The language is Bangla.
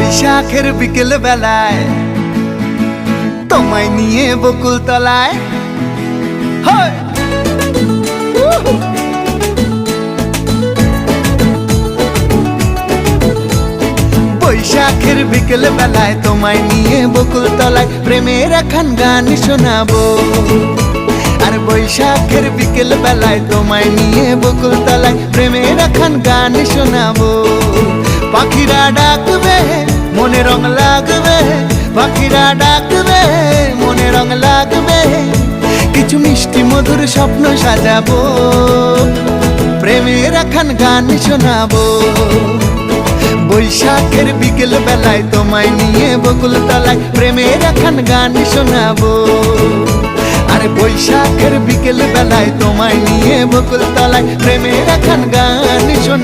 বৈশাখের বিকেল বেলায় তোমায় নিয়ে বকুল তলায় বৈশাখের বিকেল বেলায় তোমায় নিয়ে বকুল তলায় প্রেমের একখান গান শোনাবো। আর বৈশাখের বিকেল বেলায় তোমায় নিয়ে বকুল তলায় প্রেমের একখান গান শোনাবো। পাখিরা ডাকবে মনে রং লাগবে, পাখিরা ডাকবে মনে রং লাগবে, কিছু মিষ্টি মধুর স্বপ্ন সাজাবো, প্রেমের একখান গান শোনাবো। বৈশাখের বিকেল বেলায় তোমায় নিয়ে বকুল তলায় প্রেমের একখান গান শোনাবো। আরে বৈশাখের বিকেল বেলায় তোমায় নিয়ে বকুল তলায় প্রেমের একখান গান শোনাবো।